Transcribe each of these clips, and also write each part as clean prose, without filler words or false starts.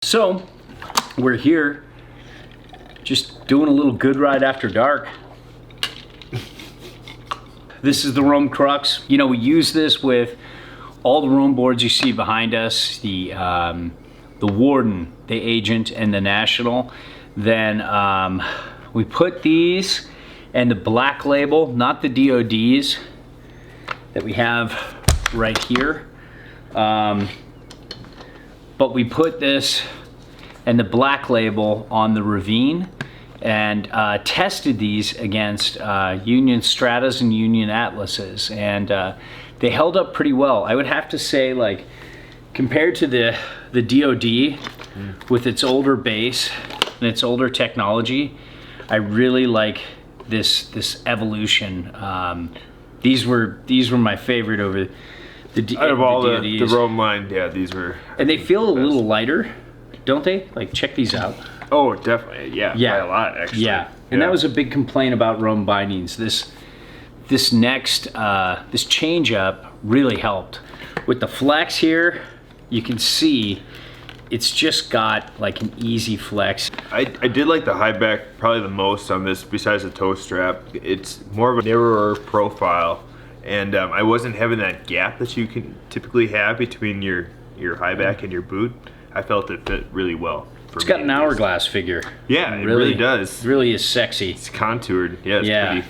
So we're here just doing a little good ride after dark. This is the Rome Crux. You know, we use this with all the Rome boards you see behind us, the Warden, the Agent, and the National. Then we put these and the black label, not the DODs that we have right here. But we put this and the black label on the Ravine and tested these against Union Stratas and Union Atlases, and they held up pretty well. I would have to say, like, compared to the DOD with its older base and its older technology, I really like this evolution. These were my favorite over out of all the Rome line. Yeah, these were. And they feel a little lighter, don't they? Like, check these out. Oh, definitely. Yeah, by a lot, actually. Yeah, and that was a big complaint about Rome bindings. This change up really helped. With the flex here, you can see it's just got like an easy flex. I did like the HIGHBACK probably the most on this, besides the toe strap. It's more of a narrower profile, and I wasn't having that gap that you can typically have between your HIGHBACK and your boot. I felt it fit really well. It's got an hourglass figure. Yeah, it really does. Really is sexy. It's contoured. Yeah, it's pretty.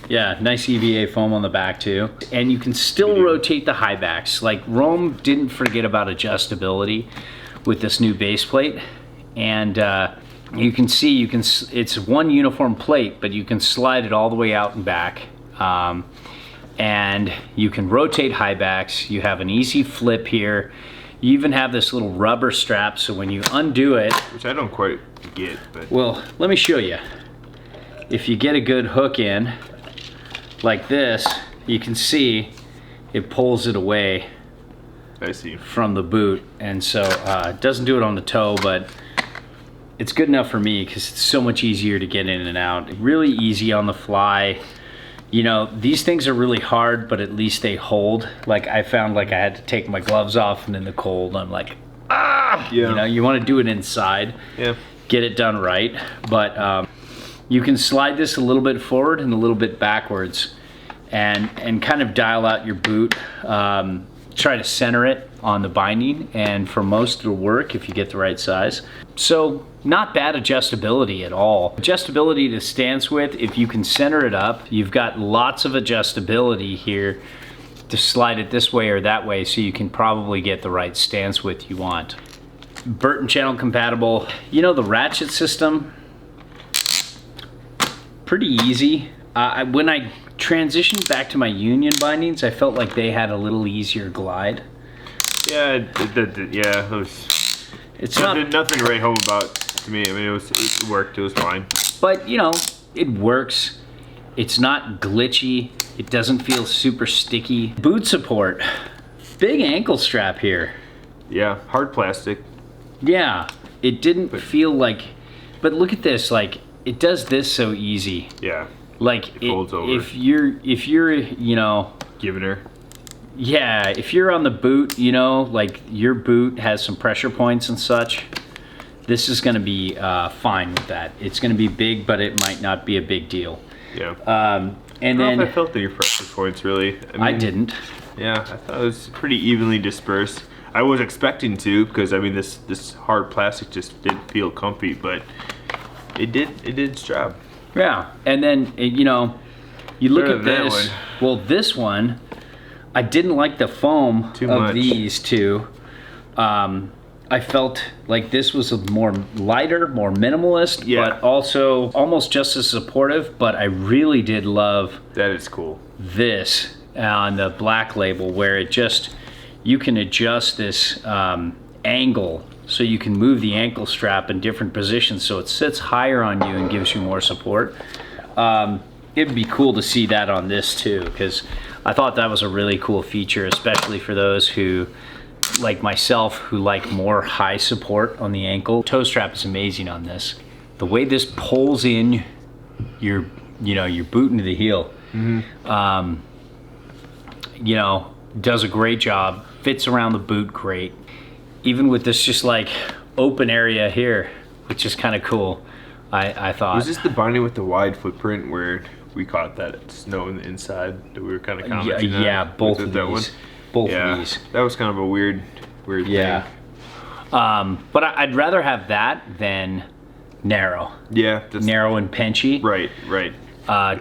Yeah, nice EVA foam on the back too. And you can still rotate the HIGHBACKs. Like, Rome didn't forget about adjustability with this new base plate. And you can see, it's one uniform plate, but you can slide it all the way out and back. And you can rotate HIGHBACKs. You have an easy flip here. You even have this little rubber strap, so when you undo it, which I don't quite get, but well, let me show you. If you get a good hook in like this, you can see it pulls it away. I see. From the boot, and so it doesn't do it on the toe, but it's good enough for me because it's so much easier to get in and out. Really easy on the fly. You know, these things are really hard, but at least they hold. Like, I found like I had to take my gloves off, and in the cold, I'm like, ah! Yeah. You know, you want to do it inside. Yeah. Get it done right. But you can slide this a little bit forward and a little bit backwards, and kind of dial out your boot. Try to center it on the binding, and for most it'll work if you get the right size. So not bad adjustability at all. Adjustability to stance width, if you can center it up, you've got lots of adjustability here to slide it this way or that way, so you can probably get the right stance width you want. Burton channel compatible. You know, the ratchet system, pretty easy. When I transitioned back to my Union bindings, I felt like they had a little easier glide. Yeah, it was. It's nothing to write home about to me. I mean, it worked. It was fine. But you know, it works. It's not glitchy. It doesn't feel super sticky. Boot support. Big ankle strap here. Yeah, hard plastic. Yeah, it didn't feel like. But look at this. Like, it does this so easy. Yeah. Like, it folds over. if you're, you know, giving her. Yeah, if you're on the boot, you know, like your boot has some pressure points and such, this is going to be fine with that. It's going to be big, but it might not be a big deal. Yeah. And then I felt your pressure points really. I didn't. Yeah, I thought it was pretty evenly dispersed. I was expecting to, because I mean this hard plastic just didn't feel comfy, but it did its job. Yeah, and then, you know, you look at this. Well, this one, I didn't like the foam of these two. I felt like this was a more lighter, more minimalist, but also almost just as supportive. But I really did love that. Is cool. This on the black label, where it just, you can adjust this angle. So you can move the ankle strap in different positions so it sits higher on you and gives you more support. It'd be cool to see that on this too, because I thought that was a really cool feature, especially for those who, like myself, who like more high support on the ankle. Toe strap is amazing on this. The way this pulls in your boot into the heel, you know, does a great job. Fits around the boot great. Even with this just like open area here, which is kind of cool. I thought. Was this the binding with the wide footprint where we caught that snow in the inside that we were kind of commenting on? Yeah, both of these. Both of these. That was kind of a weird thing. But I'd rather have that than narrow. Yeah. Narrow and pinchy. Right.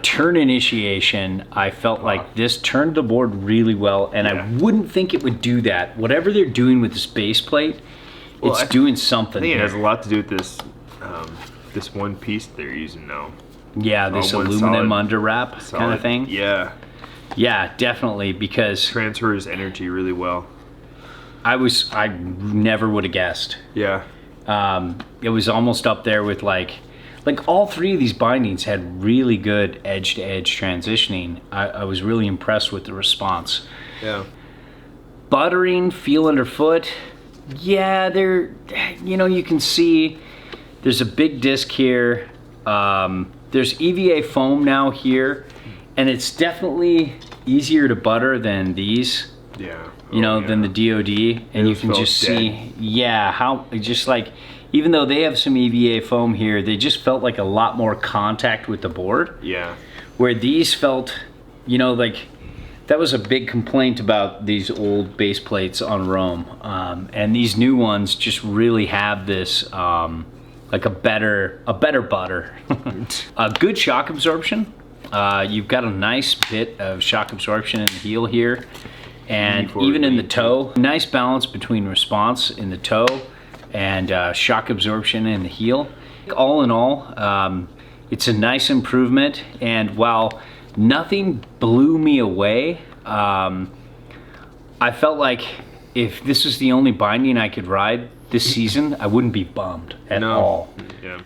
Turn initiation, I felt like this turned the board really well, and I wouldn't think it would do that. Whatever they're doing with this base plate, it's doing something. I think here. it has a lot to do with this this one piece they're using now. Yeah, this aluminum under wrap kind of thing. Yeah. Yeah, definitely, because Transfers energy really well. I never would have guessed. Yeah. It was almost up there with like all three of these bindings had really good edge-to-edge transitioning. I was really impressed with the response. Yeah. Buttering, feel underfoot. Yeah, you can see there's a big disc here. There's EVA foam now here, and it's definitely easier to butter than these. Yeah. Than the DOD, and you can just see, how just like, even though they have some EVA foam here, they just felt like a lot more contact with the board. Yeah. Where these felt, like that was a big complaint about these old base plates on Rome, and these new ones just really have this like a better butter. A good shock absorption. You've got a nice bit of shock absorption in the heel here. And even in the toe, nice balance between response in the toe and shock absorption in the heel. All in all, it's a nice improvement. And while nothing blew me away, I felt like if this was the only binding I could ride this season, I wouldn't be bummed at all. Yeah.